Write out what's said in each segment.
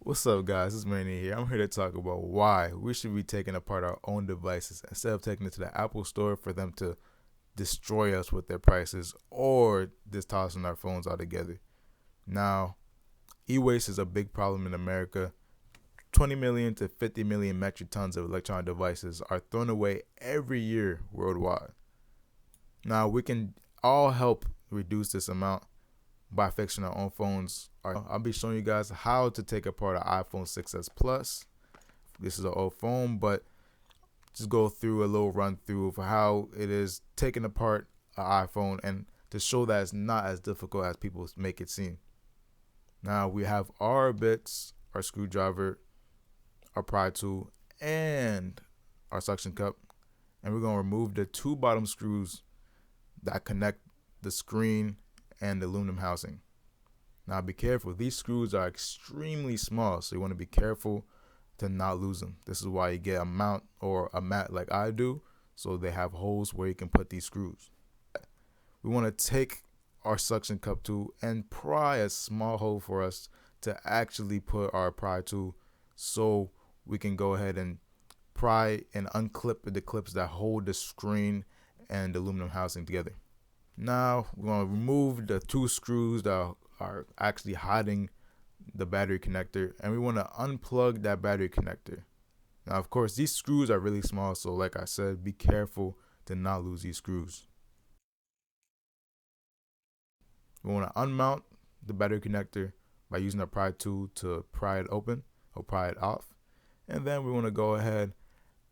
What's up, guys? It's Manny here. I'm here to talk about why we should be taking apart our own devices instead of taking it to the Apple Store for them to destroy us with their prices or just tossing our phones altogether. Now, e-waste is a big problem in America. 20 million to 50 million metric tons of electronic devices are thrown away every year worldwide. Now, we can all help reduce this amount by fixing our own phones. I'll be showing you guys how to take apart an iPhone 6s Plus. This is an old phone, but just go through a little run through of how it is taking apart an iPhone and to show that it's not as difficult as people make it seem. Now we have our bits, our screwdriver, our pry tool, and our suction cup, and we're going to remove the two bottom screws that connect the screen and the aluminum housing. Now be careful, these screws are extremely small, so you want to be careful to not lose them. This is why you get a mount or a mat like I do, so they have holes where you can put these screws. We want to take our suction cup tool and pry a small hole for us to actually put our pry tool, so we can go ahead and pry and unclip the clips that hold the screen and the aluminum housing together. Now we're going to remove the two screws that are actually hiding the battery connector, and we want to unplug that battery connector. Now, of course, these screws are really small, so like I said, be careful to not lose these screws. We want to unmount the battery connector by using a pry tool to pry it open or pry it off. And then we want to go ahead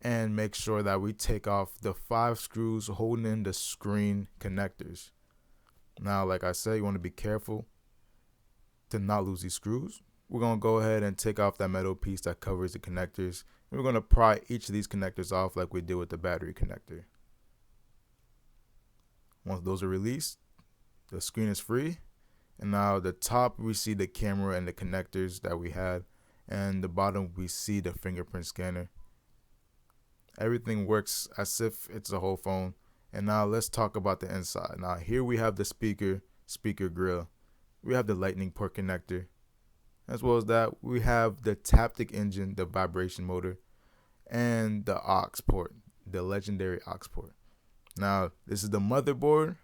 and make sure that we take off the 5 screws holding in the screen connectors. Now, like I said, you want to be careful to not lose these screws. We're going to go ahead and take off that metal piece that covers the connectors. And we're going to pry each of these connectors off like we did with the battery connector. Once those are released, the screen is free. And now the top, we see the camera and the connectors that we had. And the bottom, we see the fingerprint scanner. Everything works as if it's a whole phone. And now let's talk about the inside. Now here we have the speaker grill. We have the lightning port connector. As well as that, we have the Taptic engine, the vibration motor, and the aux port, the legendary aux port. Now this is the motherboard,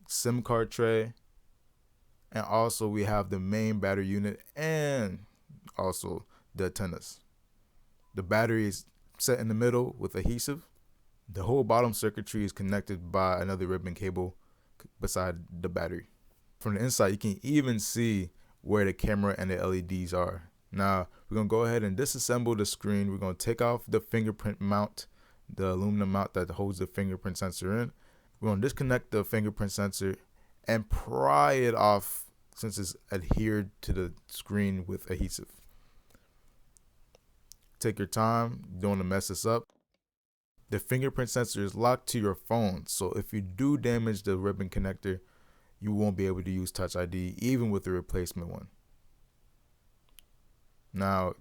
SIM card tray, and also we have the main battery unit and also the antennas. The battery is set in the middle with adhesive. The whole bottom circuitry is connected by another ribbon cable beside the battery. From the inside, you can even see where the camera and the LEDs are. Now, we're going to go ahead and disassemble the screen. We're going to take off the fingerprint mount, the aluminum mount that holds the fingerprint sensor in. We're going to disconnect the fingerprint sensor and pry it off since it's adhered to the screen with adhesive. Take your time. You don't want to mess this up. The fingerprint sensor is locked to your phone, so if you do damage the ribbon connector, you won't be able to use Touch ID even with the replacement one. Now,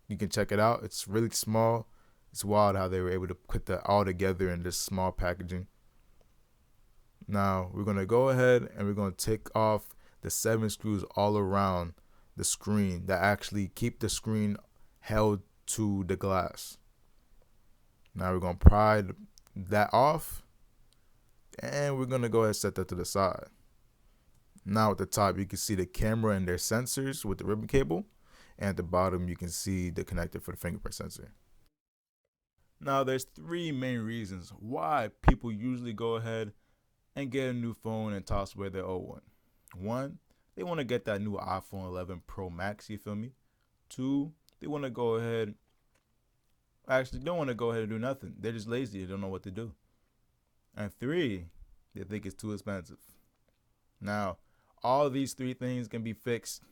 you can check it out. It's really small. It's wild how they were able to put that all together in this small packaging. Now, we're going to go ahead and we're going to take off the 7 screws all around the screen that actually keep the screen held to the glass. Now, we're going to pry that off, and we're going to go ahead and set that to the side. Now at the top, you can see the camera and their sensors with the ribbon cable. And at the bottom, you can see the connector for the fingerprint sensor. Now there's 3 main reasons why people usually go ahead and get a new phone and toss away their old one. 1, they want to get that new iPhone 11 Pro Max, you feel me? 2, they want to go ahead, actually don't want to go ahead and do nothing. They're just lazy, they don't know what to do. And 3, they think it's too expensive. Now, all these 3 things can be fixed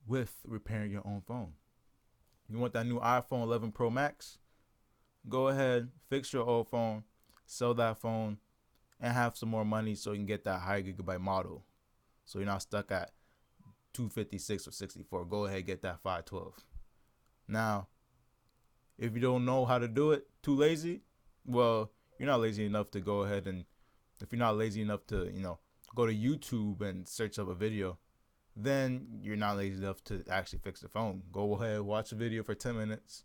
with repairing your own phone. You want that new iPhone 11 Pro Max? Go ahead, fix your old phone, sell that phone, and have some more money so you can get that high gigabyte model. So you're not stuck at 256 or 64. Go ahead, get that 512. Now, if you don't know how to do it, too lazy, well, you're not lazy enough to go ahead and if you're not lazy enough to, go to YouTube and search up a video, then you're not lazy enough to actually fix the phone. Go ahead, watch a video for 10 minutes.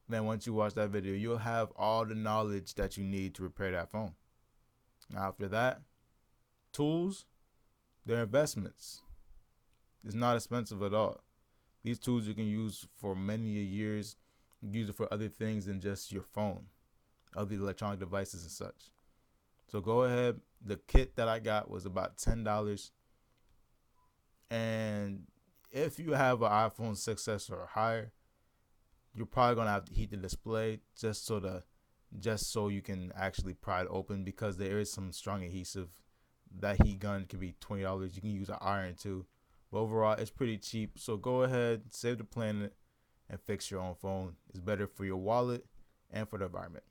Then once you watch that video, you'll have all the knowledge that you need to repair that phone. Now after that, tools, they're investments. It's not expensive at all. These tools you can use for many years. You can use it for other things than just your phone, other electronic devices and such. So go ahead. The kit that I got was about $10. And if you have an iPhone 6s or higher, you're probably gonna have to heat the display just so you can actually pry it open, because there is some strong adhesive. That heat gun can be $20. You can use an iron too. But overall, it's pretty cheap. So go ahead, save the planet, and fix your own phone. It's better for your wallet and for the environment.